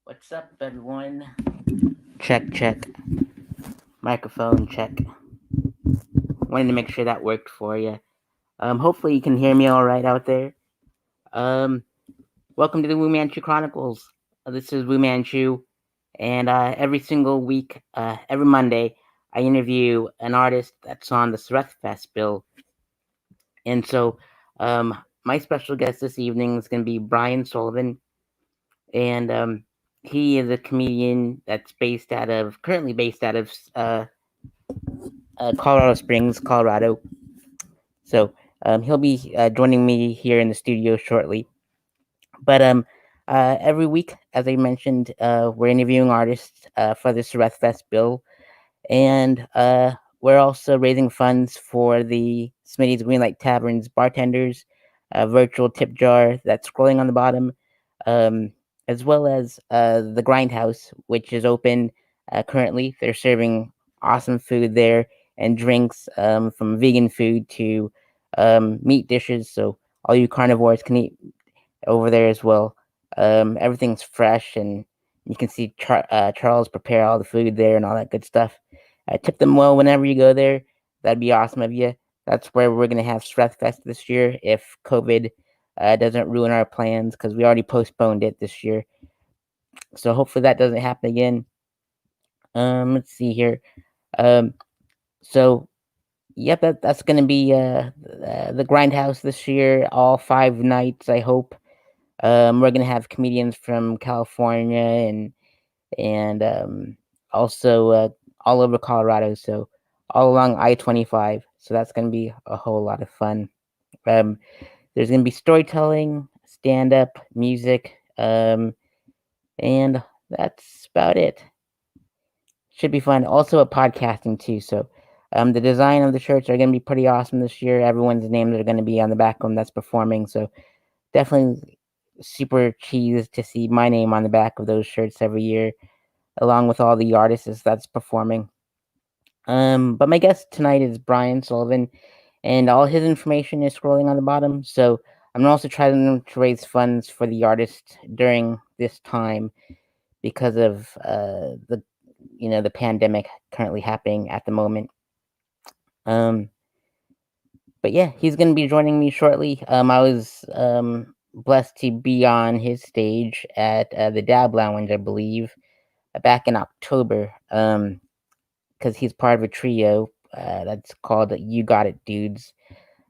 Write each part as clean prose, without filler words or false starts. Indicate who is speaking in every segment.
Speaker 1: What's up, everyone? Check, check. Microphone check. Wanted to make sure that worked for you. Hopefully you can hear me all right out there. Um, Welcome to the Wu-Man Chu Chronicles. This is Wu-Man Chu, and every single week, every Monday, I interview an artist that's on the Sreth Fest bill. And so, my special guest this evening is going to be Brian Sullivan, and he is a comedian that's currently based out of Colorado Springs, Colorado. So he'll be joining me here in the studio shortly. But every week, as I mentioned, we're interviewing artists for the Sureth Fest bill, and we're also raising funds for the Smitty's Greenlight Tavern's bartenders, virtual tip jar that's scrolling on the bottom, um, as well as the Grindhouse, which is open currently. They're serving awesome food there and drinks, from vegan food to meat dishes. So all you carnivores can eat over there as well. Everything's fresh, and you can see Charles prepare all the food there and all that good stuff. Tip them well whenever you go there. That'd be awesome of you. That's where we're gonna have Fest this year if COVID doesn't ruin our plans, because we already postponed it this year. So hopefully that doesn't happen again. Let's see here. Um, so yep, that's gonna be the Grindhouse this year, all 5 nights. I hope. We're gonna have comedians from California and also all over Colorado, so all along I-25. So that's gonna be a whole lot of fun. Um, there's gonna be storytelling, stand up, music, and that's about it. Should be fun. Also a podcasting too. So the design of the shirts are gonna be pretty awesome this year. Everyone's names are gonna be on the back of them that's performing. So definitely super cheesed to see my name on the back of those shirts every year, along with all the artists that's performing. But my guest tonight is Brian Sullivan, and all his information is scrolling on the bottom. So I'm also trying to raise funds for the artist during this time because of the pandemic currently happening at the moment. Um, but yeah, he's going to be joining me shortly. I was blessed to be on his stage at the Dab Lounge, I believe, back in October, because he's part of a trio that's called You Got It Dudes.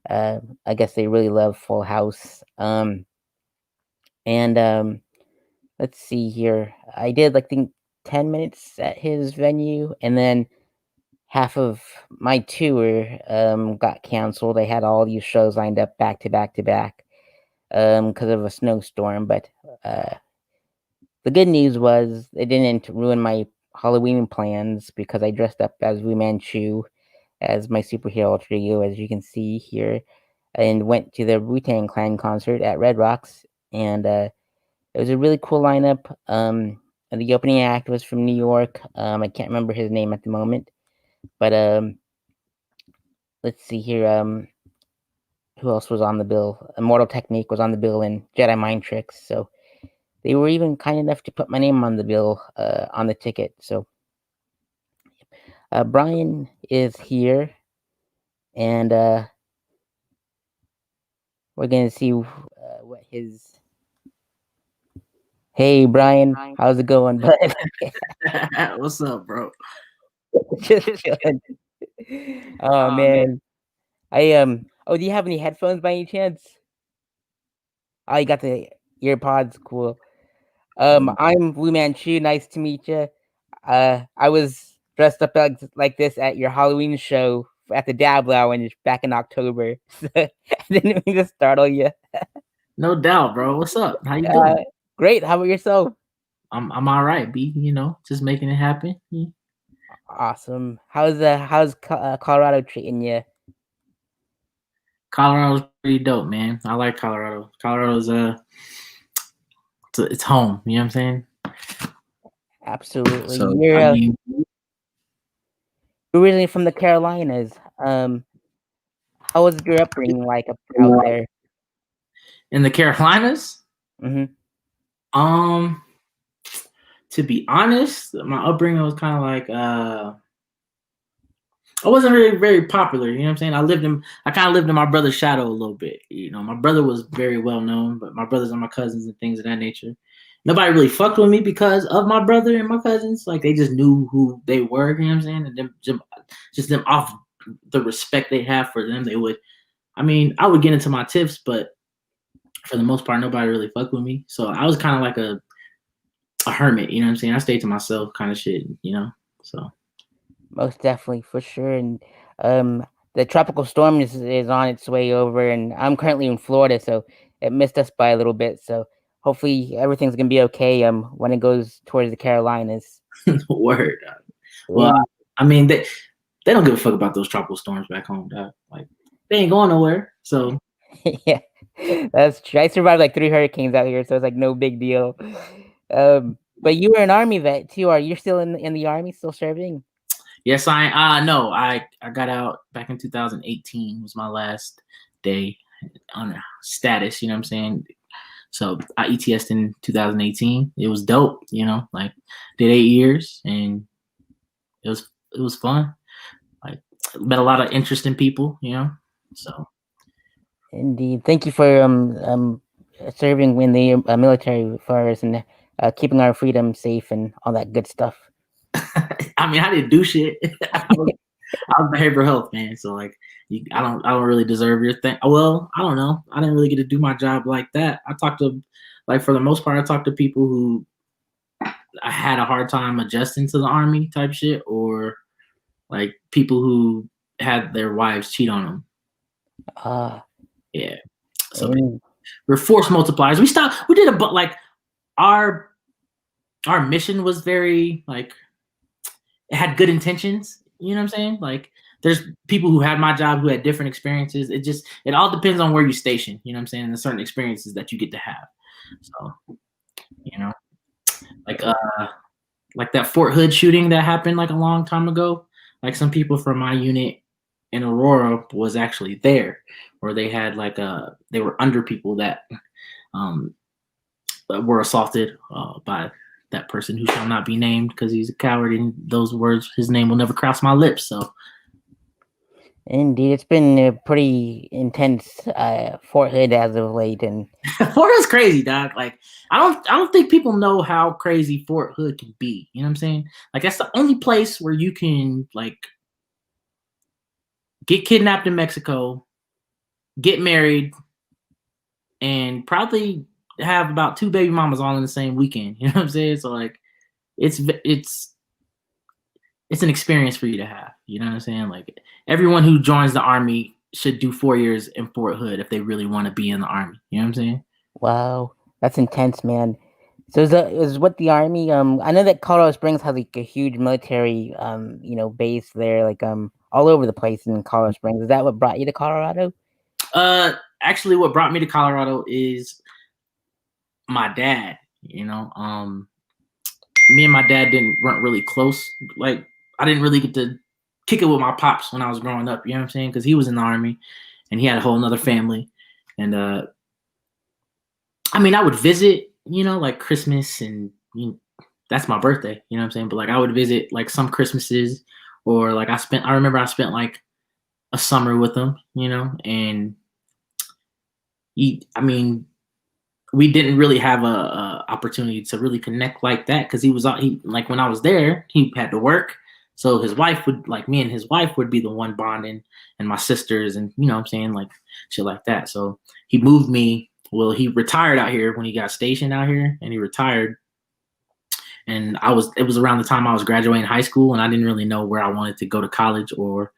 Speaker 1: I guess they really love Full House. And let's see here. I did like think 10 minutes at his venue, and then half of my tour got canceled. I had all these shows lined up back to back to back because of a snowstorm. But the good news was it didn't ruin my Halloween plans because I dressed up as Wu-Man Chu as my superhero alter ego, as you can see here, and went to the Wu-Tang Clan concert at Red Rocks, and it was a really cool lineup. The opening act was from New York. I can't remember his name at the moment, but let's see here. Who else was on the bill? Immortal Technique was on the bill, and Jedi Mind Tricks. So they were even kind enough to put my name on the bill, on the ticket. So Brian is here, and we're gonna see what his. Hey Brian, how's it going, bud?
Speaker 2: What's up, bro?
Speaker 1: Just chilling. Oh man, I Oh, do you have any headphones by any chance? Oh, you got the earpods. Cool. I'm Wu-Man Chu. Nice to meet you. I was dressed up like this at your Halloween show at the Dab Lounge back in October. So I didn't mean to startle you.
Speaker 2: No doubt, bro. What's up? How you
Speaker 1: Uh,
Speaker 2: doing?
Speaker 1: Great. How about yourself?
Speaker 2: I'm all right, B. Just making it happen.
Speaker 1: Awesome. How's Colorado treating you?
Speaker 2: Colorado's pretty dope, man. I like Colorado. Colorado's it's home. You know what I'm saying?
Speaker 1: Absolutely.
Speaker 2: So
Speaker 1: You're
Speaker 2: I mean,
Speaker 1: originally from the Carolinas. Um, how was your upbringing like out there?
Speaker 2: in the Carolinas,
Speaker 1: Hmm.
Speaker 2: um, To be honest, my upbringing was kind of like I wasn't very very popular. You know what I'm saying? I kind of lived in my brother's shadow a little bit. You know, my brother was very well known, but my brothers and my cousins and things of that nature. Nobody really fucked with me because of my brother and my cousins. Like they just knew who they were. You know what I'm saying? And them just them off the respect they have for them, they would. I mean, I would get into my tips, but for the most part, nobody really fucked with me. So I was kind of like a hermit. You know what I'm saying? I stayed to myself, kind of shit. You know, so.
Speaker 1: Most definitely, for sure. And the tropical storm is on its way over, and I'm currently in Florida, so it missed us by a little bit. So hopefully everything's gonna be okay. When it goes towards the Carolinas.
Speaker 2: Word. Well,
Speaker 1: And
Speaker 2: I mean, they don't give a fuck about those tropical storms back home, dog. Like they ain't going nowhere. So
Speaker 1: yeah, that's true. I survived like 3 hurricanes out here, so it's like no big deal. But you were an army vet too. Are you still in the army, still serving?
Speaker 2: yes, I no, I got out back in 2018 was my last day on status. You know what I'm saying? So I ETS'd in 2018. It was dope. You know, like did 8 years and it was fun. Like met a lot of interesting people. You know, so.
Speaker 1: Indeed. Thank you for serving in the military for us and keeping our freedom safe and all that good stuff.
Speaker 2: I mean, I didn't do shit. I was behavioral health, man. So like, I don't really deserve your thing. Well, I don't know. I didn't really get to do my job like that. I talked to, like, for the most part, I talked to people who I had a hard time adjusting to the army type shit, or like people who had their wives cheat on them.
Speaker 1: Ah,
Speaker 2: Yeah. So
Speaker 1: and
Speaker 2: we're force multipliers. We stopped. We did but like our our mission was very like it had good intentions. You know what I'm saying? Like there's people who had my job who had different experiences. It all depends on where you station. You know what I'm saying? And the certain experiences that you get to have. So you know, like like that Fort Hood shooting that happened like a long time ago. Like some people from my unit in Aurora was actually there, where they had like they were under people um that were assaulted by that person who shall not be named because he's a coward and those words his name will never cross my lips. So
Speaker 1: indeed, it's been a pretty intense Fort Hood as of late, and
Speaker 2: Fort Hood's crazy, dog. Like I don't think people know how crazy Fort Hood can be. You know what I'm saying? Like that's the only place where you can like get kidnapped in Mexico, get married, and probably have about 2 baby mamas all in the same weekend. You know what I'm saying? So like it's it's it's an experience for you to have. You know what I'm saying? Like everyone who joins the army should do 4 years in Fort Hood if they really want to be in the army. You know what I'm saying?
Speaker 1: wow, that's intense, man. So is what the army? I know that Colorado Springs has like a huge military base there, like all over the place in Colorado Springs. Is that what brought you to Colorado?
Speaker 2: Actually, what brought me to Colorado is my dad. Me and my dad weren't really close. Like I didn't really get to kick it with my pops when I was growing up. You know what I'm saying? Because he was in the army and he had a whole nother family. And I mean, I would visit, like Christmas and that's my birthday. You know what I'm saying? But like I would visit like some Christmases or like I remember I spent like a summer with him, and I mean, we didn't really have a opportunity to really connect like that because he like when I was there, he had to work. So his wife would like me and his wife would be the one bonding and my sisters and what I'm saying, like shit like that. So he moved me. Well, he retired out here when he got stationed out here and he retired. And it was around the time I was graduating high school and I didn't really know where I wanted to go to college or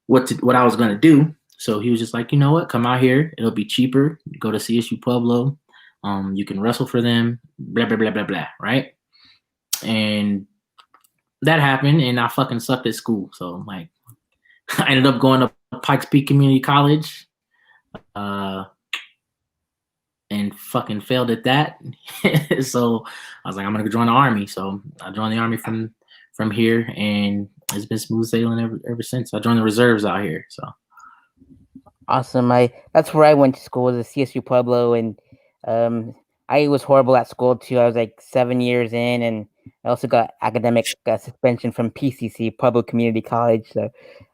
Speaker 2: what I was going to do. So he was just like, you know what, come out here. It'll be cheaper. Go to CSU Pueblo. You can wrestle for them, blah, blah, blah, blah, blah, right? And that happened, and I fucking sucked at school. So, like, I ended up going to Pikes Peak Community College and fucking failed at that. So, I was like, I'm going to join the Army. So, I joined the Army from here, and it's been smooth sailing ever since. I joined the reserves out here. So,
Speaker 1: Awesome. That's where I went to school, was a CSU Pueblo, and I was horrible at school too. I was like 7 years in, and I also got academic suspension from PCC, Public Community College. So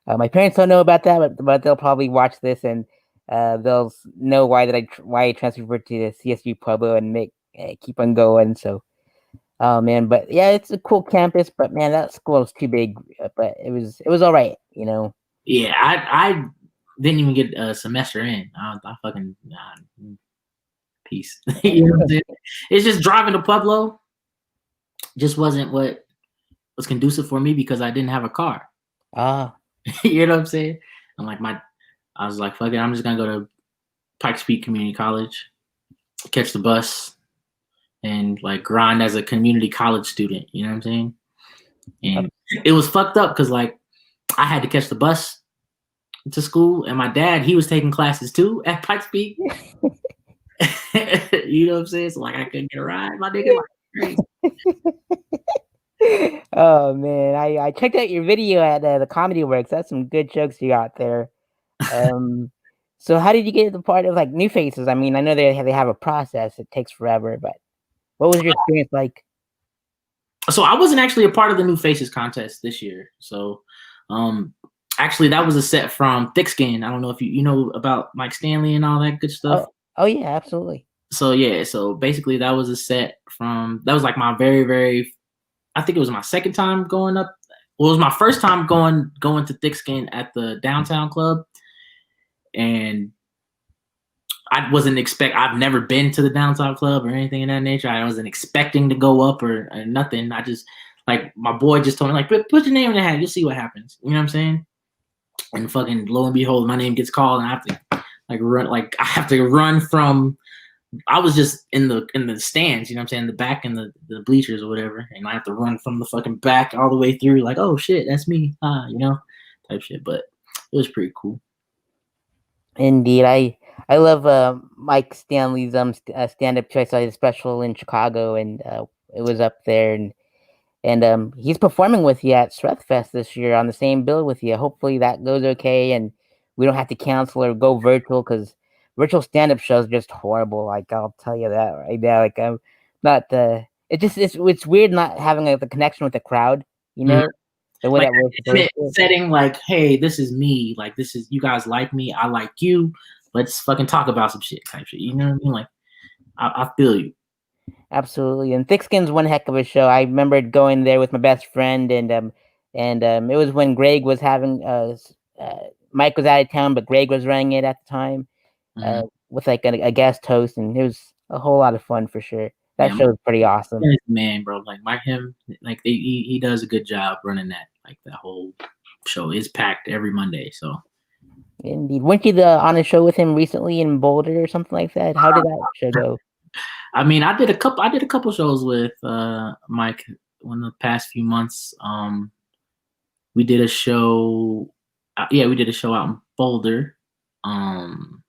Speaker 1: my parents don't know about that, but they'll probably watch this and they'll know why I transferred to the CSU Pueblo and make keep on going. So oh man, but yeah, it's a cool campus. But man, that school was too big. But it was all right, you know.
Speaker 2: Yeah, I didn't even get a semester in. I fucking peace. You know what I'm saying? It's just driving to Pueblo just wasn't what was conducive for me because I didn't have a car.
Speaker 1: Ah,
Speaker 2: You know what I'm saying? I'm like I was like, fuck it, I'm just gonna go to Pikes Peak Community College, catch the bus, and like grind as a community college student. You know what I'm saying? And it was fucked up because like I had to catch the bus to school, and my dad, he was taking classes too at Pikes Peak. You know what I'm saying? So like I couldn't get a ride, my nigga. Like crazy.
Speaker 1: oh man, I checked out your video at the Comedy Works. That's some good jokes you got there. Um, so how did you get to the part of like new faces? I mean, I know they have a process. It takes forever, but what was your experience like?
Speaker 2: So I wasn't actually a part of the New Faces contest this year. So actually that was a set from Thick Skin. I don't know if you know about Mike Stanley and all that good stuff.
Speaker 1: Oh yeah, absolutely.
Speaker 2: So yeah, so basically that was a set from that was like my very, very I think it was my second time going up. Well, it was my first time going to Thick Skin at the downtown club. And I've never been to the downtown club or anything in that nature. I wasn't expecting to go up or nothing. I just like my boy just told me like put your name in the hat, you'll see what happens. You know what I'm saying? And fucking lo and behold, my name gets called and I have to run from I was just in the stands, you know what I'm saying, the back in the bleachers or whatever, and I have to run from the fucking back all the way through, like, oh shit, that's me, you know, type shit. But it was pretty cool.
Speaker 1: Indeed, I love Mike Stanley's stand up choice. I saw his special in Chicago, and it was up there, and he's performing with you at Fest this year on the same bill with you. Hopefully that goes okay, and we don't have to cancel or go virtual because virtual stand up shows are just horrible. Like I'll tell you that right now. Like I'm not it's weird not having like, the connection with the crowd. You know. The way
Speaker 2: Like
Speaker 1: that we're supposed to.
Speaker 2: setting like, hey, this is me. Like this is you guys like me. I like you. Let's fucking talk about some shit type shit. You know what I mean? Like I feel you.
Speaker 1: Absolutely, and Thick Skin's one heck of a show. I remember going there with my best friend, and it was when Greg was having Mike was out of town, but Greg was running it at the time, with like a guest host, and it was a whole lot of fun for sure. That show was pretty awesome.
Speaker 2: Man, bro, like he does a good job running that. Like that whole show is packed every Monday. So
Speaker 1: indeed, weren't you on a show with him recently in Boulder or something like that? How did that show go?
Speaker 2: I mean, I did a couple shows with Mike in the past few months. We did a show. We did a show out in Boulder. And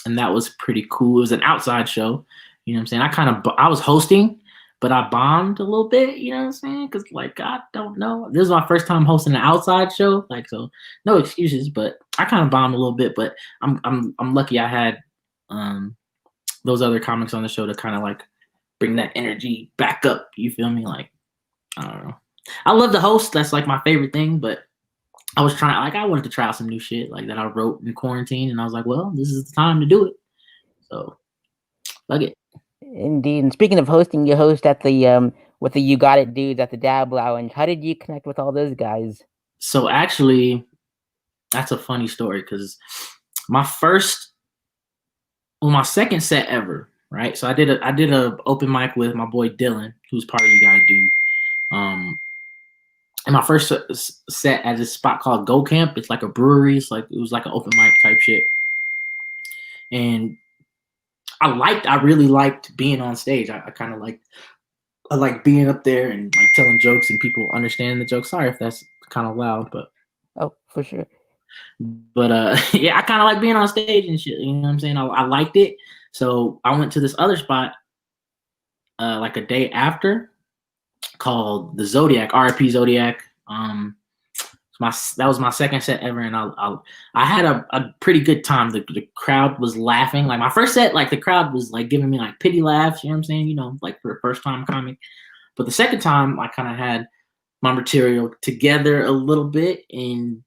Speaker 2: that was pretty cool. It was an outside show. You know what I'm saying? I was hosting, but I bombed a little bit. You know what I'm saying? Because like I don't know. This is my first time hosting an outside show. Like so, no excuses. But I kind of bombed a little bit. But I'm lucky I had those other comics on the show to kind of like bring that energy back up. You feel me? Like I don't know. I love the host. That's like my favorite thing. But I wanted to try out some new shit like that I wrote in quarantine, and I was like, well, this is the time to do it. So, fuck it.
Speaker 1: Indeed. And speaking of hosting, you host at the with the You Got It dudes at the Dab Lounge. How did you connect with all those guys?
Speaker 2: So actually, that's a funny story because my second set ever, right? So I did a open mic with my boy Dylan, who's part of You Got It Dude. And my first set at this spot called Go Camp. It's like a brewery. It was like an open mic type shit. And I really liked being on stage. I kind of like being up there and like telling jokes and people understanding the jokes. Sorry if that's kind of loud, but
Speaker 1: oh, for sure.
Speaker 2: But yeah, I kind of like being on stage and shit. You know what I'm saying? I liked it. So I went to this other spot like a day after called the Zodiac, RIP Zodiac. It's That was my second set ever, and I had a pretty good time. The crowd was laughing. Like my first set, like the crowd was like giving me like pity laughs. You know what I'm saying? You know, like for a first time comic. But the second time, I kind of had my material together a little bit, and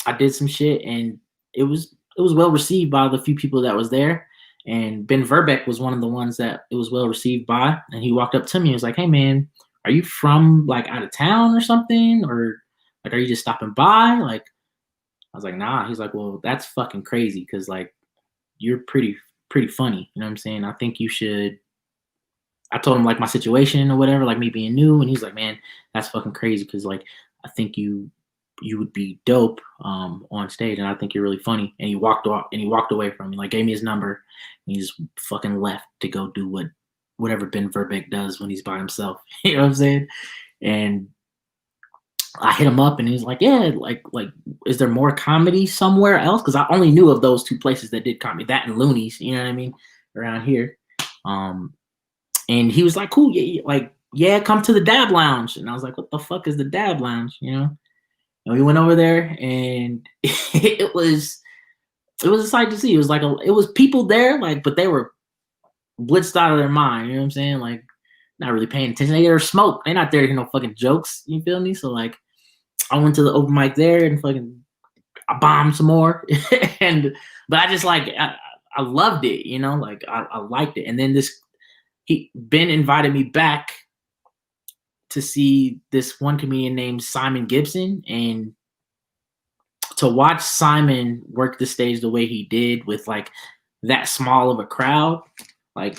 Speaker 2: I did some shit, and it was well received by the few people that was there. And Ben Verbeek was one of the ones that it was well received by, and he walked up to me and was like, "Hey man, are you from like out of town or something, or like are you just stopping by?" Like I was like, "Nah." He's like, "Well, that's fucking crazy because like you're pretty funny. You know what I'm saying? I think you should." I told him like my situation or whatever, like me being new, and he's like, "Man, that's fucking crazy because like I think you would be dope on stage, and I think you're really funny." And he walked off, and he walked away from me, like gave me his number, and he just fucking left to go do whatever Ben Verbeek does when he's by himself. You know what I'm saying? And I hit him up, and he's like, "Yeah, like, is there more comedy somewhere else?" Because I only knew of those two places that did comedy, that and Looney's. You know what I mean? Around here. Um, and he was like, "Cool, yeah, like, yeah, come to the Dab Lounge." And I was like, "What the fuck is the Dab Lounge?" You know? And we went over there, and it was a sight to see. It was like it was people there, like, but they were blitzed out of their mind. You know what I'm saying? Like, not really paying attention. They there to smoke. They're not there to hear no fucking jokes. You feel me? So like, I went to the open mic there and fucking I bombed some more, and but I just like I loved it. You know, like I liked it. And then Ben invited me back to see this one comedian named Simon Gibson, and to watch Simon work the stage the way he did with like that small of a crowd, like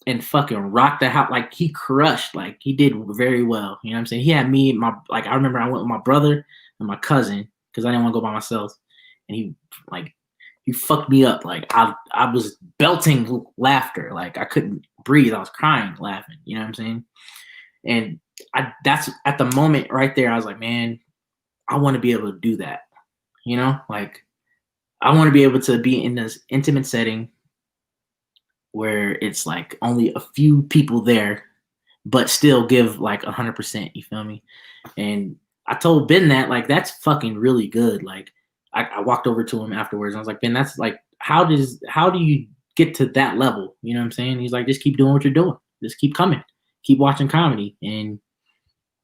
Speaker 2: and fucking rock the house, like he crushed, like he did very well. You know what I'm saying? He had me, my like I remember I went with my brother and my cousin because I didn't want to go by myself, and he fucked me up. Like I was belting laughter, like I couldn't breathe. I was crying laughing. You know what I'm saying? And that's at the moment right there. I was like, man, I want to be able to do that. You know, like I want to be able to be in this intimate setting where it's like only a few people there, but still give like 100%. You feel me? And I told Ben that like that's fucking really good. Like I walked over to him afterwards. And I was like, Ben, that's like how do you get to that level? You know what I'm saying? He's like, just keep doing what you're doing. Just keep coming. Keep watching comedy. And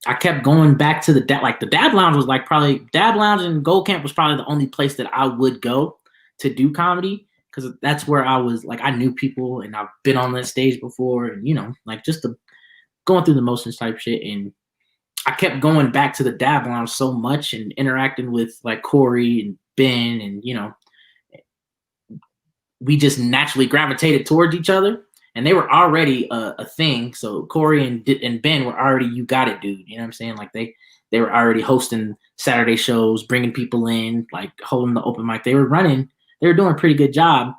Speaker 2: I kept going back to the Dab Lounge was like probably Dab Lounge and Gold Camp was probably the only place that I would go to do comedy because that's where I was like I knew people and I've been on that stage before and you know like just going through the motions type shit. And I kept going back to the Dab Lounge so much and interacting with like Corey and Ben, and you know we just naturally gravitated towards each other. And they were already a thing. So Corey and Ben were already you got it, dude. You know what I'm saying? Like they were already hosting Saturday shows, bringing people in, like holding the open mic. They were doing a pretty good job.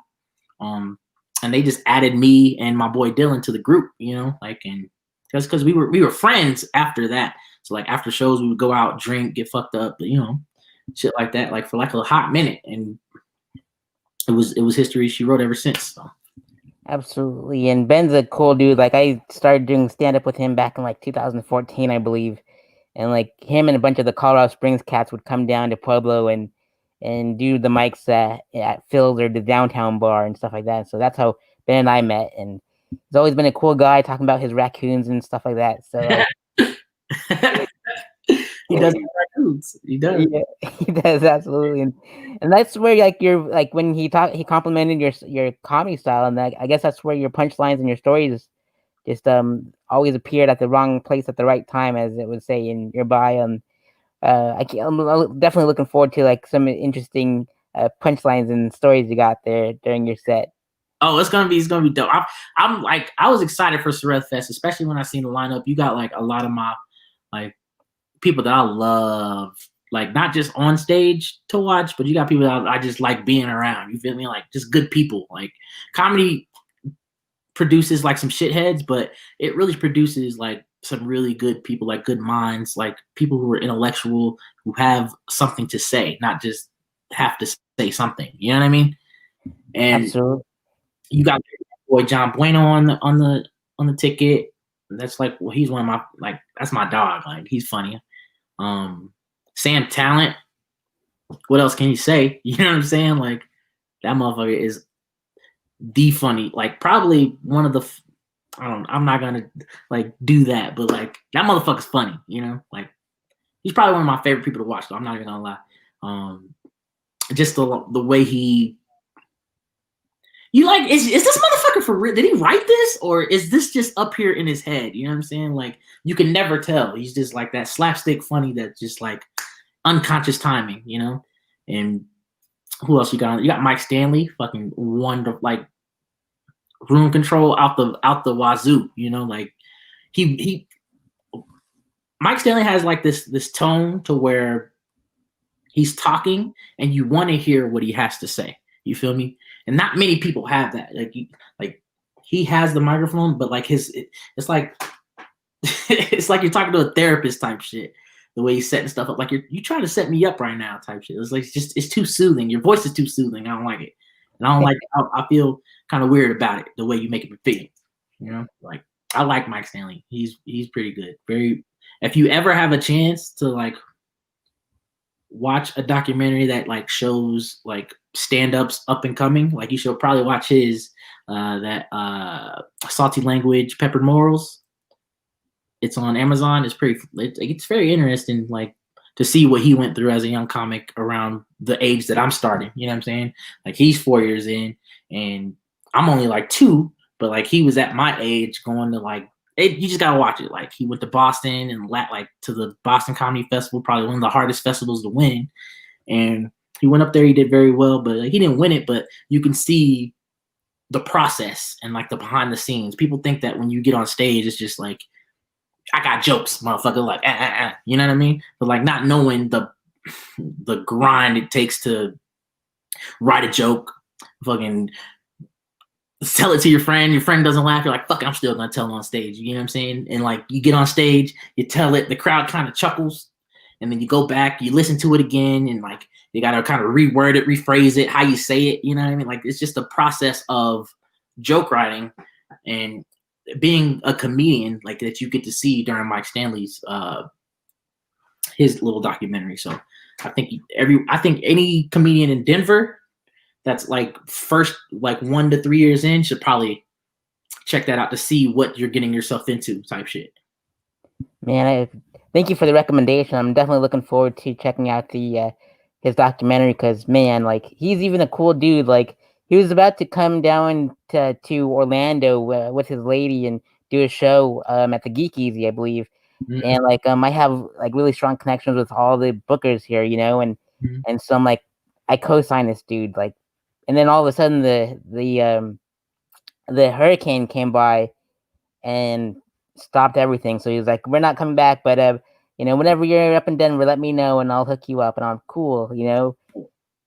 Speaker 2: And they just added me and my boy Dylan to the group, you know, like, and just because we were friends after that. So like after shows, we would go out, drink, get fucked up, you know, shit like that, like for like a hot minute. And it was history she wrote ever since. So.
Speaker 1: Absolutely. And Ben's a cool dude. Like I started doing stand up with him back in like 2014, I believe. And like him and a bunch of the Colorado Springs cats would come down to Pueblo and do the mics at Phil's or the downtown bar and stuff like that. So that's how Ben and I met. And he's always been a cool guy talking about his raccoons and stuff like that. So like
Speaker 2: he does raccoons. He does.
Speaker 1: Yeah, he does absolutely, and that's where like you're like when he complimented your comedy style, and I guess that's where your punchlines and your stories just always appeared at the wrong place at the right time, as it would say in your bio. And I'm definitely looking forward to like some interesting punchlines and stories you got there during your set.
Speaker 2: Oh, it's gonna be dope. I'm like I was excited for Surreal Fest, especially when I seen the lineup. You got like a lot of my like people that I love, like not just on stage to watch, but you got people that I just like being around. You feel me? Like just good people. Like comedy produces like some shitheads, but it really produces like some really good people, like good minds, like people who are intellectual, who have something to say, not just have to say something. You know what I mean? And
Speaker 1: Absolutely.
Speaker 2: you got boy John Bueno on the ticket. That's like, well, he's one of my like that's my dog. Like he's funny. Sam Talent. What else can you say? You know what I'm saying? Like that motherfucker is the funny. Like probably one of the. I don't. I'm not gonna like do that, but like that motherfucker's funny. You know, like he's probably one of my favorite people to watch. Though I'm not even gonna lie. Just the way he. You like is this motherfucker for real? Did he write this or is this just up here in his head? You know what I'm saying? Like you can never tell. He's just like that slapstick funny that's just like unconscious timing, you know? And who else you got? You got Mike Stanley, fucking wonder like room control out the wazoo, you know, like he Mike Stanley has like this tone to where he's talking and you want to hear what he has to say. You feel me? And not many people have that. Like he has the microphone, but like it's like it's like you're talking to a therapist type shit. The way he's setting stuff up, like you trying to set me up right now type shit. It's like it's too soothing. Your voice is too soothing. I don't like it, and I don't like. I feel kind of weird about it. The way you make it feel. You know, like I like Mike Stanley. He's pretty good. Very. If you ever have a chance to like watch a documentary that like shows like stand-ups up and coming, like you should probably watch his that Salty Language Peppered Morals. It's on Amazon. It's very interesting like to see what he went through as a young comic around the age that I'm starting. You know what I'm saying? Like he's 4 years in and I'm only like 2, but like he was at my age going to like you just gotta watch it. Like he went to Boston and like to the Boston Comedy Festival, probably one of the hardest festivals to win. And he went up there, he did very well, but like, he didn't win it. But you can see the process and like the behind the scenes. People think that when you get on stage, it's just like I got jokes, motherfucker. Like you know what I mean? But like not knowing the grind it takes to write a joke, fucking tell it to your friend doesn't laugh, you're like, fuck it, I'm still gonna tell it on stage. You know what I'm saying? And like you get on stage, you tell it, the crowd kind of chuckles, and then you go back, you listen to it again, and like you gotta kind of reword it, rephrase it, how you say it, you know what I mean? Like it's just a process of joke writing and being a comedian like that you get to see during Mike Stanley's his little documentary. So I think any comedian in Denver that's like first like 1 to 3 years in should probably check that out to see what you're getting yourself into type shit.
Speaker 1: Man, thank you for the recommendation. I'm definitely looking forward to checking out the his documentary because man, like he's even a cool dude. Like he was about to come down to Orlando with his lady and do a show at the Geek Easy, I believe. Mm-hmm. And like I have like really strong connections with all the bookers here, you know, and mm-hmm. and so I'm like I co-sign this dude, like, and then all of a sudden the hurricane came by and stopped everything. So he was like, "We're not coming back, but you know, whenever you're up in Denver, let me know and I'll hook you up." And I'm cool, you know.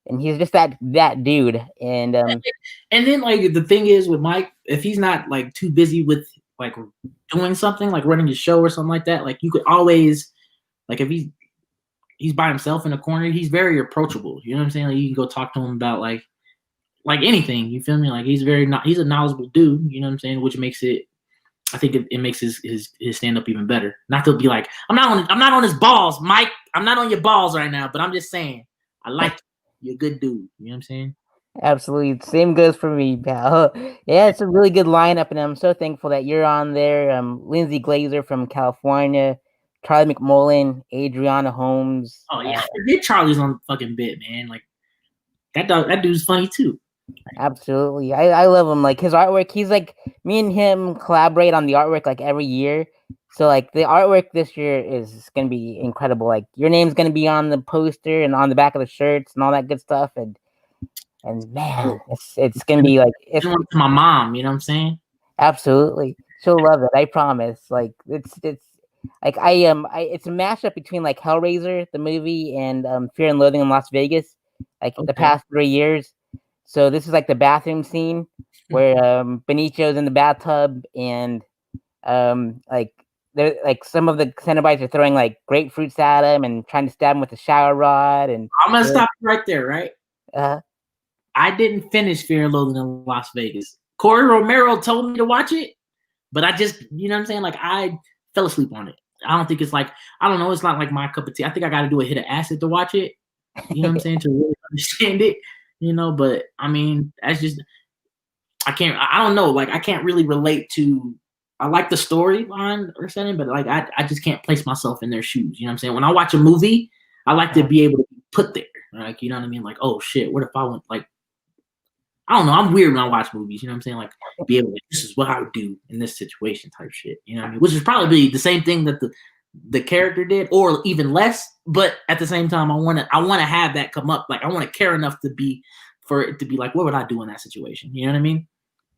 Speaker 1: And he's just that dude. And
Speaker 2: and then like the thing is with Mike, if he's not like too busy with like doing something like running a show or something like that, like you could always like if he's by himself in a corner, he's very approachable. You know what I'm saying? Like you can go talk to him about like anything. You feel me? Like he's a knowledgeable dude. You know what I'm saying? Which makes it. I think it makes his stand up even better. Not to be like I'm not on his balls, Mike. I'm not on your balls right now, but I'm just saying I like you. You're a good dude. You know what I'm saying?
Speaker 1: Absolutely. Same goes for me, pal. Yeah, it's a really good lineup, and I'm so thankful that you're on there. Lindsay Glazer from California, Charlie McMullen, Adriana Holmes.
Speaker 2: Oh yeah, I forget Charlie's on the fucking bit, man. Like that dude's funny too.
Speaker 1: Absolutely. I love him. Like his artwork, he's like me and him collaborate on the artwork like every year. So like the artwork this year is gonna be incredible. Like your name's gonna be on the poster and on the back of the shirts and all that good stuff. And man, it's gonna be like it's
Speaker 2: my mom, you know what I'm saying?
Speaker 1: Absolutely. She'll love it, I promise. Like it's like it's a mashup between like Hellraiser, the movie, and Fear and Loathing in Las Vegas, like the past 3 years. So this is like the bathroom scene where Beniccio's in the bathtub and like they're like some of the Cenobites are throwing like grapefruits at him and trying to stab him with a shower rod. And
Speaker 2: I'm gonna stop right there, right? I didn't finish Fear and Loathing in Las Vegas. Corey Romero told me to watch it, but I just, you know what I'm saying? Like I fell asleep on it. I don't think it's like, I don't know, it's not like my cup of tea. I think I got to do a hit of acid to watch it. You know what I'm saying? To really understand it, but I mean, that's just, I don't know. Like, I can't really relate to, I like the storyline or setting, but like, I just can't place myself in their shoes. You know what I'm saying? When I watch a movie, I like to be able to be put there. Like, you know what I mean? Like, oh shit, what if I went, like, I don't know. I'm weird when I watch movies. You know what I'm saying? Like, be able to, this is what I would do in this situation type shit. You know what I mean? Which is probably the same thing that the character did, or even less. But at the same time, I want to have that come up. Like, I want to care enough for it to be like, what would I do in that situation? You know what I mean?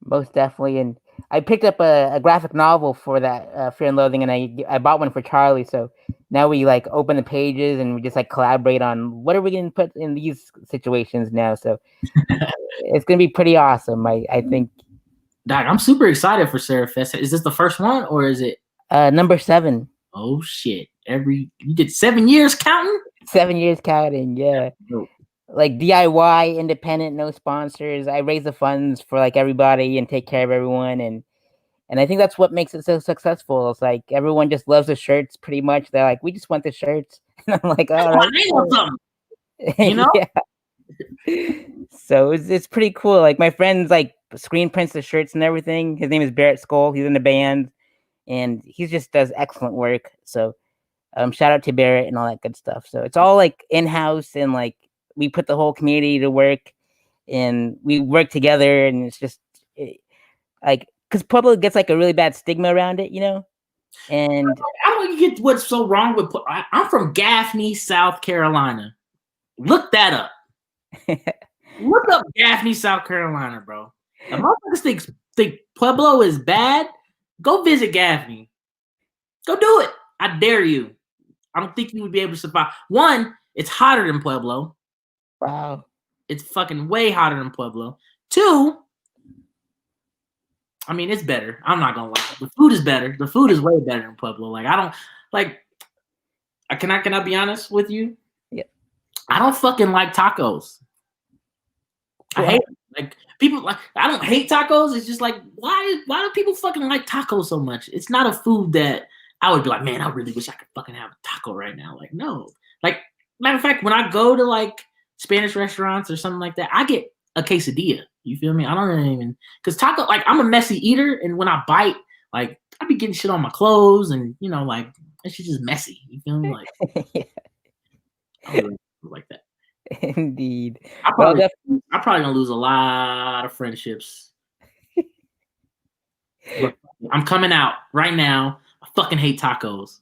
Speaker 1: Most definitely. And I picked up a graphic novel for that Fear and Loathing, and I bought one for Charlie. So now we like open the pages and we just like collaborate on what are we going to put in these situations now. So it's going to be pretty awesome. I think.
Speaker 2: Doc, I'm super excited for Sarah Fest. Is this the first one, or is it
Speaker 1: number 7?
Speaker 2: Oh shit! You did 7 years counting.
Speaker 1: 7 years counting, yeah. Like DIY, independent, no sponsors. I raise the funds for like everybody and take care of everyone, and I think that's what makes it so successful. It's like everyone just loves the shirts pretty much. They're like, we just want the shirts. And I'm like, all right.
Speaker 2: I want something. You know?
Speaker 1: Yeah. So it's pretty cool. Like my friends like screen prints the shirts and everything. His name is Barrett Skull. He's in the band and he just does excellent work. So shout out to Barrett and all that good stuff. So it's all like in-house and like we put the whole community to work and we work together and it's just like, because Pueblo gets like a really bad stigma around it, and
Speaker 2: I don't get what's so wrong with, I'm from Gaffney, South Carolina. Look that up. Look up Gaffney, South Carolina, bro. The motherfuckers think Pueblo is bad. Go visit Gaffney. Go do it. I dare you. I don't think you would be able to survive. One, it's hotter than Pueblo.
Speaker 1: Wow.
Speaker 2: It's fucking way hotter than Pueblo. Two, I mean, it's better. I'm not gonna lie. The food is better. The food is way better than Pueblo. Like, I don't like. Can I be honest with you?
Speaker 1: Yeah.
Speaker 2: I don't fucking like tacos. I hate them. Like, people like. I don't hate tacos. It's just like, why do people fucking like tacos so much? It's not a food that I would be like, man, I really wish I could fucking have a taco right now. Like, no. Like, matter of fact, when I go to like Spanish restaurants or something like that, I get a quesadilla. You feel me? I don't even, because taco, like, I'm a messy eater, and when I bite, like, I be getting shit on my clothes, and like, it's just messy. You feel me? Like,
Speaker 1: Yeah.
Speaker 2: I don't really like that.
Speaker 1: Indeed.
Speaker 2: I'm probably gonna lose a lot of friendships. But I'm coming out right now. I fucking hate tacos.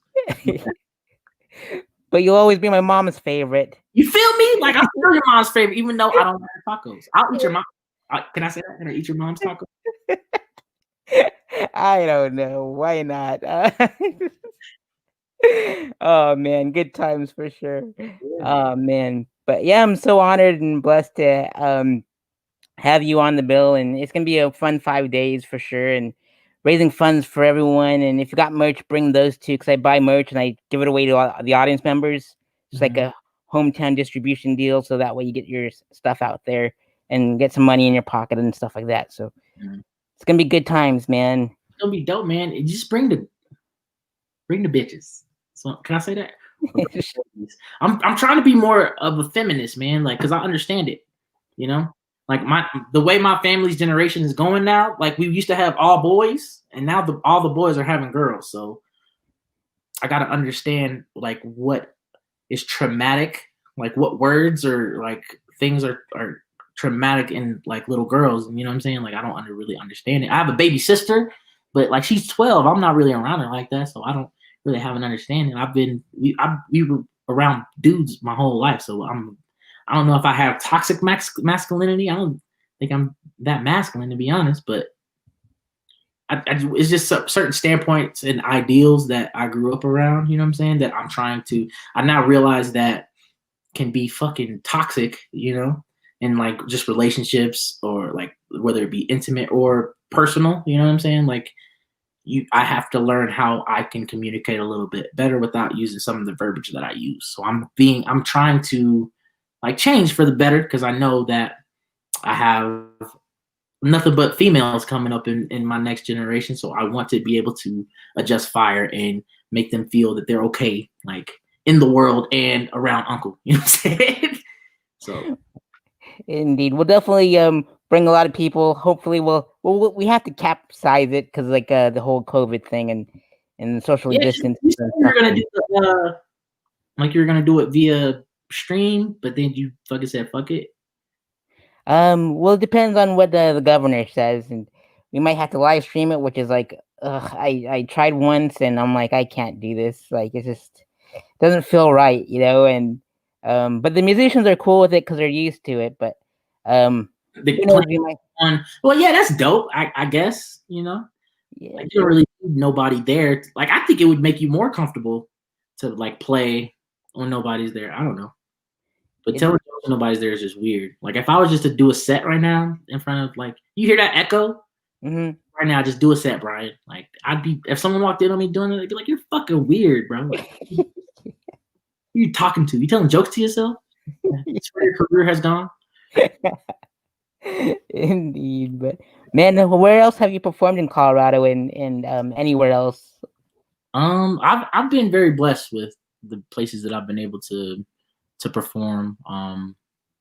Speaker 1: But you'll always be my mom's favorite.
Speaker 2: You feel me? Like, I'm still your mom's favorite, even though I don't like tacos. I'll eat your mom. Can I say that? Can I eat your mom's tacos?
Speaker 1: I don't know. Why not? Oh man, good times for sure. Oh man, but yeah, I'm so honored and blessed to have you on the bill, and it's gonna be a fun 5 days for sure. And raising funds for everyone. And if you got merch, bring those too, because I buy merch and I give it away to all the audience members. It's like a hometown distribution deal, so that way you get your stuff out there and get some money in your pocket and stuff like that. So it's gonna be good times, man.
Speaker 2: It's gonna be dope, man. Just bring the bitches. So can I say that? I'm trying to be more of a feminist, man. Like, cause I understand it. Like the way my family's generation is going now. Like, we used to have all boys, and now all the boys are having girls. So I gotta understand like what is traumatic, like what words or like things are traumatic in like little girls. You know what I'm saying? Like, I don't really understand it. I have a baby sister, but like, she's 12. I'm not really around her like that, so I don't really have an understanding. We were around dudes my whole life, so I don't know if I have toxic masculinity. I don't think I'm that masculine, to be honest, but it's just certain standpoints and ideals that I grew up around, you know what I'm saying, that I now realize that can be fucking toxic, in like just relationships, or like whether it be intimate or personal, you know what I'm saying? Like, I have to learn how I can communicate a little bit better without using some of the verbiage that I use. So I'm trying to like change for the better, because I know that I have nothing but females coming up in my next generation. So I want to be able to adjust fire and make them feel that they're okay, like in the world and around Uncle. You know what I'm saying? So
Speaker 1: Indeed, we'll definitely bring a lot of people. Hopefully, we have to capsize it because like the whole COVID thing and socially
Speaker 2: yeah,
Speaker 1: distance
Speaker 2: you said
Speaker 1: and
Speaker 2: you were
Speaker 1: stuff.
Speaker 2: gonna do like you were gonna do it via stream, but then you fucking said fuck it.
Speaker 1: Well, it depends on what the governor says, and we might have to live stream it, which is like, ugh, I tried once, and I'm like, I can't do this. Like, it just doesn't feel right, you know. And but the musicians are cool with it because they're used to it. But um,
Speaker 2: The
Speaker 1: who
Speaker 2: plan
Speaker 1: knows? We might,
Speaker 2: on well, yeah, that's dope. I guess
Speaker 1: yeah,
Speaker 2: like you don't really need nobody there. Like I think it would make you more comfortable to like play when nobody's there. I don't know. But
Speaker 1: it,
Speaker 2: telling jokes when nobody's there is just weird. Like if I was just to do a set right now in front of like you hear that echo
Speaker 1: mm-hmm.
Speaker 2: right now, just do a set, Brian. Like I'd be if someone walked in on me doing it, they'd be like, "You're fucking weird, bro." Like who you talking to? You telling jokes to yourself? That's where your career has gone.
Speaker 1: Indeed. But man, where else have you performed in Colorado and anywhere else?
Speaker 2: I've been very blessed with the places that I've been able to perform.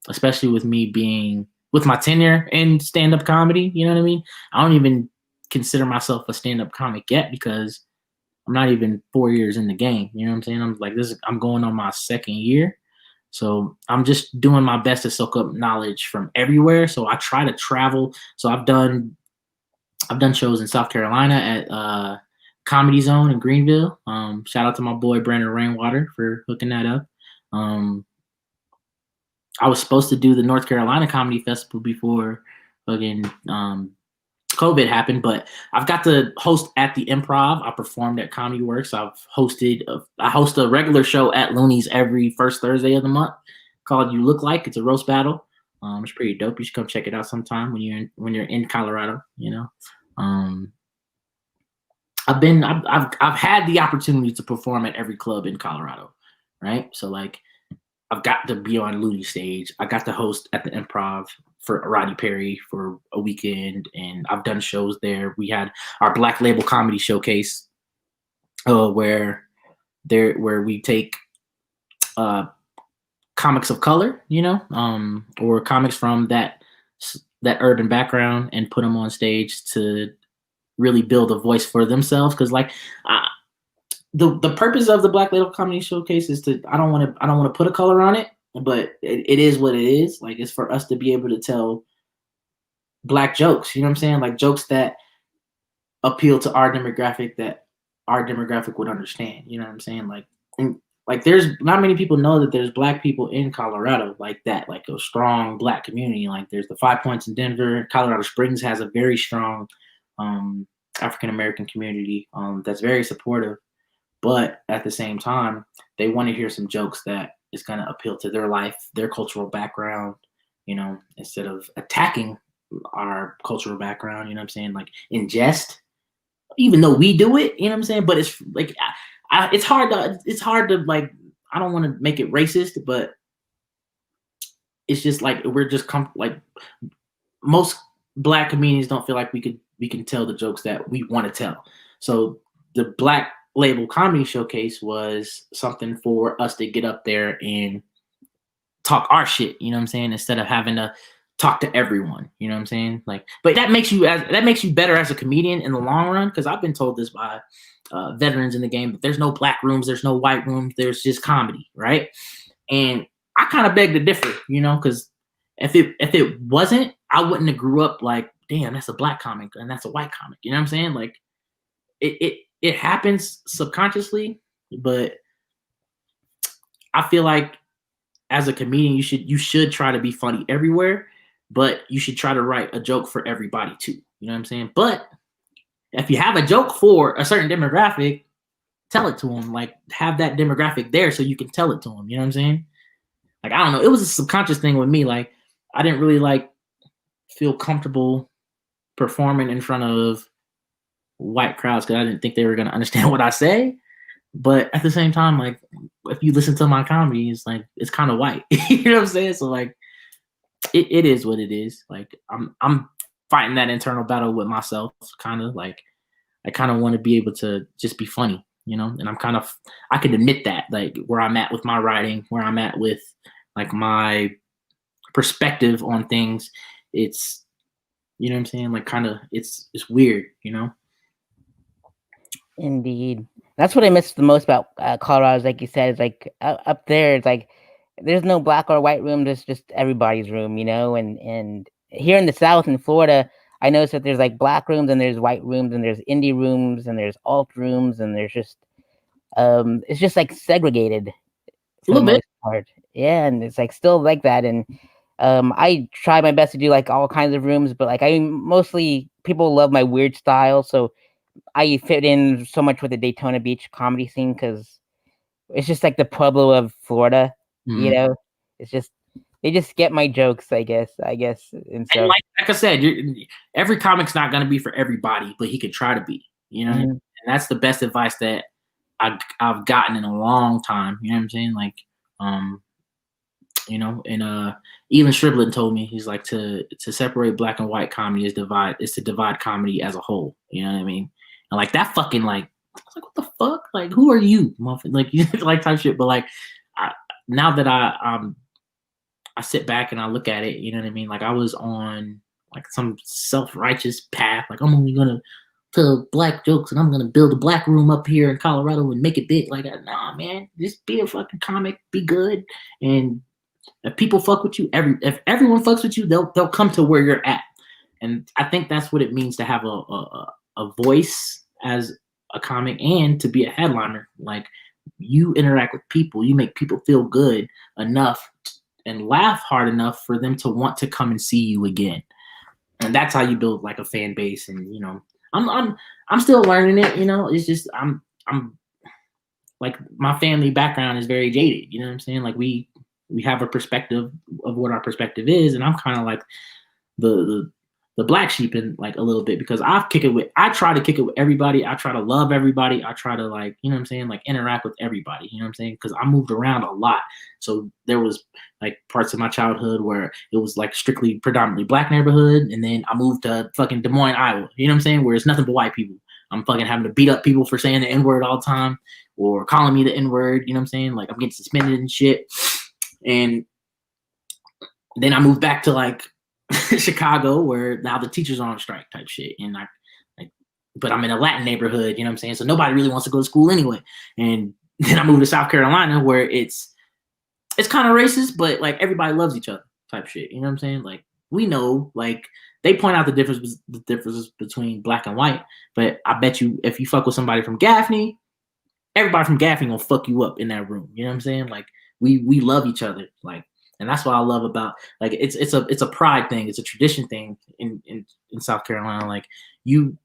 Speaker 2: Especially with me being with my tenure in stand up comedy. You know what I mean? I don't even consider myself a stand up comic yet because I'm not even 4 years in the game. You know what I'm saying? I'm like this. I'm going on my second year, so I'm just doing my best to soak up knowledge from everywhere. So I try to travel. So I've done shows in South Carolina at Comedy Zone in Greenville. Shout out to my boy Brandon Rainwater for hooking that up. Um, I was supposed to do the North Carolina Comedy Festival before fucking COVID happened, but I've got to host at the Improv. I performed at Comedy Works. I host a regular show at Looney's every first Thursday of the month called You Look Like. It's a roast battle. It's pretty dope. You should come check it out sometime when you're in Colorado. Um, I've had the opportunity to perform at every club in Colorado, right? So like I've got to be on Looney stage. I got to host at the Improv for Roddy Perry for a weekend, and I've done shows there. We had our Black Label Comedy Showcase, where we take uh, comics of color, or comics from that urban background, and put them on stage to really build a voice for themselves. Because like the purpose of the Black Label Comedy Showcase is to I don't want to put a color on it, but it is what it is. Like it's for us to be able to tell black jokes. You know what I'm saying? Like jokes that appeal to our demographic that our demographic would understand. You know what I'm saying? Like there's not many people know that there's black people in Colorado like that, like a strong black community. Like there's the 5 Points in Denver. Colorado Springs has a very strong African American community that's very supportive. But at the same time, they want to hear some jokes that is going to appeal to their life, their cultural background, instead of attacking our cultural background, you know what I'm saying? Like in jest, even though we do it, you know what I'm saying? But it's like, it's hard to like, I don't want to make it racist, but it's just like, we're just like most black comedians don't feel like we can tell the jokes that we want to tell. So the Black Label Comedy Showcase was something for us to get up there and talk our shit, you know what I'm saying, instead of having to talk to everyone, you know what I'm saying? Like, but that makes you better as a comedian in the long run, because I've been told this by veterans in the game, but there's no black rooms, there's no white rooms, there's just comedy, right? And I kind of beg to differ, because if it wasn't, I wouldn't have grew up like, damn, that's a black comic and that's a white comic, you know what I'm saying? Like it happens subconsciously, but I feel like as a comedian, you should try to be funny everywhere, but you should try to write a joke for everybody too. You know what I'm saying? But if you have a joke for a certain demographic, tell it to them. Like have that demographic there so you can tell it to them. You know what I'm saying? Like I don't know. It was a subconscious thing with me. Like I didn't really like feel comfortable performing in front of white crowds because I didn't think they were gonna understand what I say. But at the same time, like if you listen to my comedy, it's like it's kind of white. You know what I'm saying? So like it is what it is. Like I'm fighting that internal battle with myself, kind of like I kind of want to be able to just be funny. And I can admit that, like, where I'm at with my writing, where I'm at with like my perspective on things. It's, what I'm saying, like, kind of, it's weird.
Speaker 1: Indeed. That's what I miss the most about Colorado. Is like you said, it's like up there. It's like there's no black or white room. There's just everybody's room, And here in the South, in Florida, I noticed that there's like black rooms and there's white rooms and there's indie rooms and there's alt rooms and there's just it's just like segregated
Speaker 2: A
Speaker 1: for the
Speaker 2: little bit.
Speaker 1: most part. Yeah, and it's like still like that. And I try my best to do like all kinds of rooms, but like I mostly people love my weird style, so I fit in so much with the Daytona Beach comedy scene because it's just like the Pueblo of Florida, you
Speaker 2: Mhm.
Speaker 1: know. It's just they just get my jokes, I guess, and
Speaker 2: And
Speaker 1: so.
Speaker 2: like I said, every comic's not gonna be for everybody, but he could try to be. And
Speaker 1: Mhm.
Speaker 2: that's the best advice that I've gotten in a long time. You know what I'm saying? Like, um, and even Striblin told me, he's like, to separate black and white comedy is to divide comedy as a whole. You know what I mean? And like that fucking, like, I was like, what the fuck? Like, who are you, muffin? Like, like, type shit. But like, I, now that I sit back and I look at it, you know what I mean? Like, I was on like some self-righteous path. Like, I'm only gonna tell black jokes and I'm gonna build a black room up here in Colorado and make it big. Like, nah, man, just be a fucking comic, be good. And if people fuck with you, if everyone fucks with you, they'll come to where you're at. And I think that's what it means to have a voice as a comic and to be a headliner. Like, you interact with people, you make people feel good enough and laugh hard enough for them to want to come and see you again. And that's how you build like a fan base. And I'm still learning it. It's just I'm like, my family background is very jaded. You know what I'm saying? Like, we have a perspective of what our perspective is, and I'm kind of like the the black sheep in like a little bit, because I try to kick it with everybody. I try to love everybody. I try to, like, what I'm saying, like, interact with everybody. You know what I'm saying? Because I moved around a lot, so there was like parts of my childhood where it was like strictly predominantly black neighborhood, and then I moved to fucking Des Moines, Iowa. You know what I'm saying? Where it's nothing but white people. I'm fucking having to beat up people for saying the N word all the time or calling me the N word. You know what I'm saying? Like, I'm getting suspended and shit. And then I moved back to like Chicago, where now the teachers are on strike type shit. And but I'm in a Latin neighborhood, you know what I'm saying? So nobody really wants to go to school anyway. And then I moved to South Carolina, where it's kind of racist, but like everybody loves each other type shit. You know what I'm saying? Like, we know, like, they point out the differences between black and white, but I bet you if you fuck with somebody from Gaffney, everybody from Gaffney gonna fuck you up in that room. You know what I'm saying? Like, we love each other. Like, and that's what I love about, like, it's a pride thing, it's a tradition thing in South Carolina. Like, you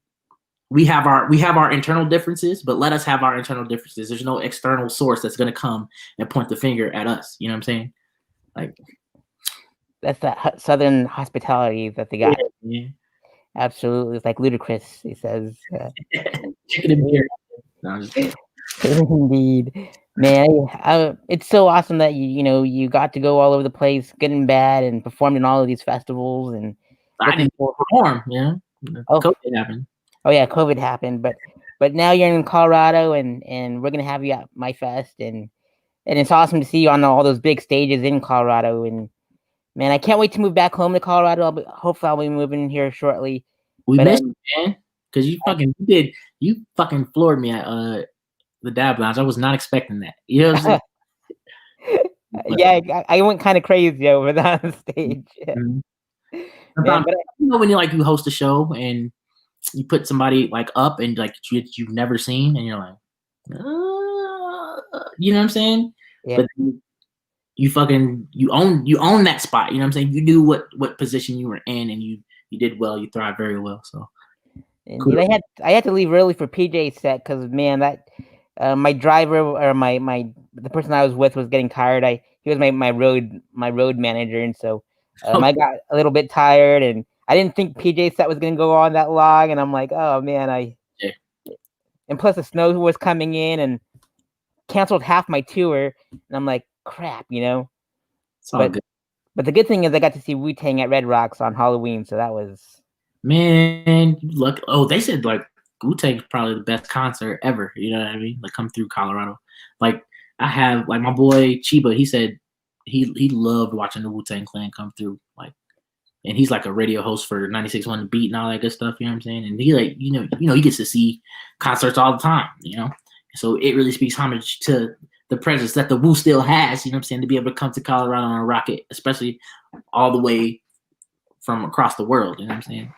Speaker 2: we have our internal differences, but let us have our internal differences. There's no external source that's gonna come and point the finger at us. You know what I'm saying? Like,
Speaker 1: That's that Southern hospitality that they
Speaker 2: yeah,
Speaker 1: got.
Speaker 2: man.
Speaker 1: Absolutely, it's like ludicrous. He says,
Speaker 2: Chicken and beer. No, I'm just kidding.
Speaker 1: indeed, man. It's so awesome that you got to go all over the place, good and bad, and performed in all of these festivals. And
Speaker 2: I
Speaker 1: looking
Speaker 2: didn't
Speaker 1: for
Speaker 2: perform.
Speaker 1: oh
Speaker 2: COVID happened.
Speaker 1: oh yeah, COVID happened, but now you're in Colorado, and we're gonna have you at my fest, and it's awesome to see you on all those big stages in Colorado. And man, I can't wait to move back home to Colorado. Hopefully I'll be moving here shortly.
Speaker 2: We
Speaker 1: But
Speaker 2: missed you, man, because you fucking floored me at the Dab Lounge. I was not expecting that. You know what I'm saying? But,
Speaker 1: yeah, I went kind of crazy over that on stage.
Speaker 2: mhm.
Speaker 1: Man,
Speaker 2: Sometimes,
Speaker 1: but
Speaker 2: when you host a show and you put somebody like up and like you've never seen, and you're like, you know what I'm saying?
Speaker 1: yeah,
Speaker 2: But you own that spot. You know what I'm saying? You knew what position you were in, and you did well. You thrived very well. So
Speaker 1: indeed.
Speaker 2: kudos.
Speaker 1: I had to leave early for PJ's set because man, that my driver or my the person I was with was getting tired. He was my road manager, and so I got a little bit tired, and I didn't think PJ's set was gonna go on that long, and I'm like, oh man,
Speaker 2: Okay.
Speaker 1: and plus the snow was coming in and canceled half my tour, and I'm like, crap.
Speaker 2: It's all
Speaker 1: But
Speaker 2: good.
Speaker 1: but the good thing is I got to see Wu-Tang at Red Rocks on Halloween, so that was
Speaker 2: Man, you luck. Oh, they said like Wu-Tang's probably the best concert ever. You know what I mean? Like come through Colorado. Like I have like my boy Chiba. He said he loved watching the Wu-Tang Clan come through. Like, and he's like a radio host for 96.1 The Beat and all that good stuff. You know what I'm saying? And he like he gets to see concerts all the time. So it really speaks homage to the presence that the Wu still has. You know what I'm saying? To be able to come to Colorado on a rocket, especially all the way from across the world. You know what I'm saying?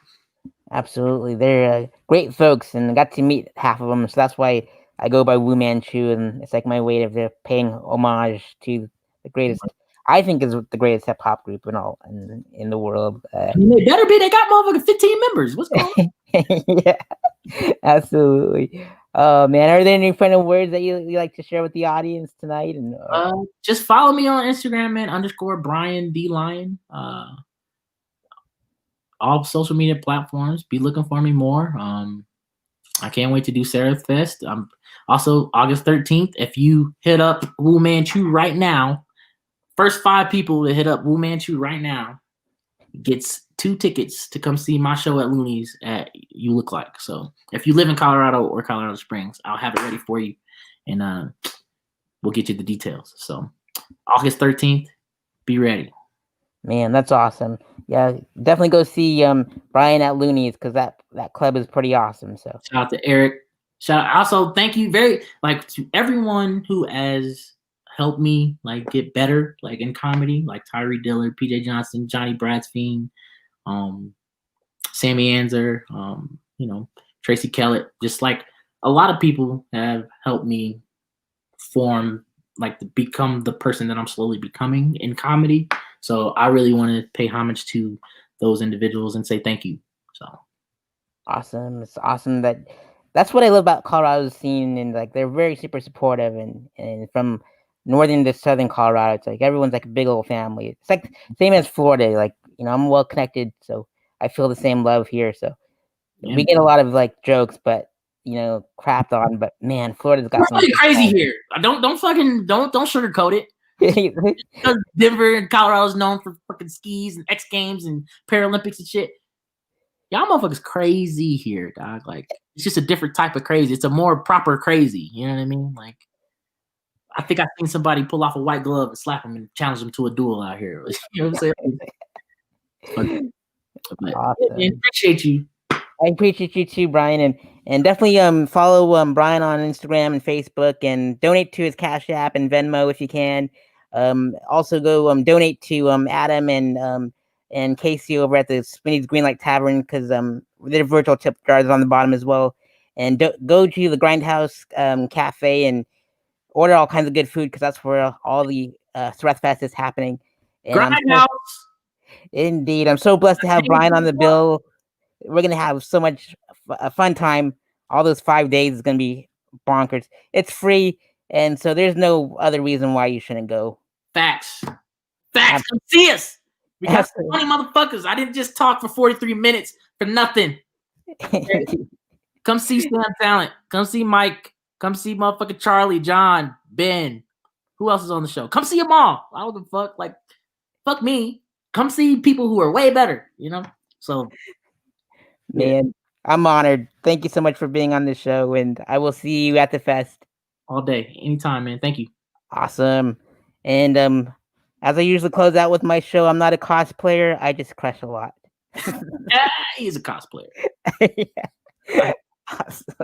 Speaker 1: Absolutely, they're great folks, and I got to meet half of them, so that's why I go by Wu-Man Chu, and it's like my way of paying homage to the greatest. I think is the greatest hip hop group in the world.
Speaker 2: They better be. They got motherfucking 15 members. What's going on?
Speaker 1: Yeah, absolutely. Oh man, are there any final words that you like to share with the audience tonight? And
Speaker 2: just follow me on Instagram, man. _ Brian D Lion. All social media platforms. Be looking for me more. I can't wait to do Sarah Fest. Also August 13th. If you hit up Wu-Man Chu right now, first 5 people to hit up Wu-Man Chu right now gets 2 tickets to come see my show at Looney's at You Look Like. So if you live in Colorado or Colorado Springs, I'll have it ready for you, and we'll get you the details. So August 13th, be ready.
Speaker 1: Man, that's awesome. Yeah, definitely go see Brian at Looney's because that club is pretty awesome. So
Speaker 2: shout out to Eric. Also, thank you to everyone who has helped me like get better like in comedy, like Tyree Dillard, PJ Johnson, Johnny Bradsfield, Sammy Anzer, Tracy Kellett. Just like a lot of people have helped me form like to become the person that I'm slowly becoming in comedy. So I really want to pay homage to those individuals and say thank you. So
Speaker 1: awesome. It's awesome that's what I love about Colorado's scene, and like they're very super supportive, and from northern to southern Colorado, it's like everyone's like a big old family. It's like same as Florida. Like I'm well connected, so I feel the same love here. So yeah, we get a lot of like jokes, but crapped on. But man, Florida's got some
Speaker 2: crazy here. Don't sugarcoat it. Denver and Colorado's known for fucking skis and X Games and Paralympics and shit. Y'all motherfuckers crazy here, dog. Like it's just a different type of crazy. It's a more proper crazy. You know what I mean? Like I think I've seen somebody pull off a white glove and slap him and challenge him to a duel out here. You know what I'm saying? Awesome. I appreciate you.
Speaker 1: I appreciate you too, Brian, and definitely follow Brian on Instagram and Facebook, and donate to his Cash App and Venmo if you can. Also go donate to Adam and Casey over at the Spinny's Greenlight Tavern because their virtual tip jar is on the bottom as well. And go to the Grindhouse Cafe and order all kinds of good food because that's where all the Threat is happening. And
Speaker 2: Grindhouse.
Speaker 1: Indeed, I'm so blessed to have Brian on the bill. We're gonna have so much a fun time. All those 5 days is gonna be bonkers. It's free, and so there's no other reason why you shouldn't go.
Speaker 2: Facts. Come see us. We got some funny motherfuckers. I didn't just talk for 43 minutes for nothing. Come see Stand Talent. Come see Mike. Come see motherfucking Charlie, John, Ben. Who else is on the show? Come see them all. I don't give a fuck. Like, fuck me. Come see people who are way better, So
Speaker 1: man, I'm honored. Thank you so much for being on the show, and I will see you at the fest.
Speaker 2: All day, anytime, man. Thank you.
Speaker 1: Awesome. And as I usually close out with my show, I'm not a cosplayer. I just crush a lot.
Speaker 2: He's a cosplayer.
Speaker 1: Yeah. Awesome.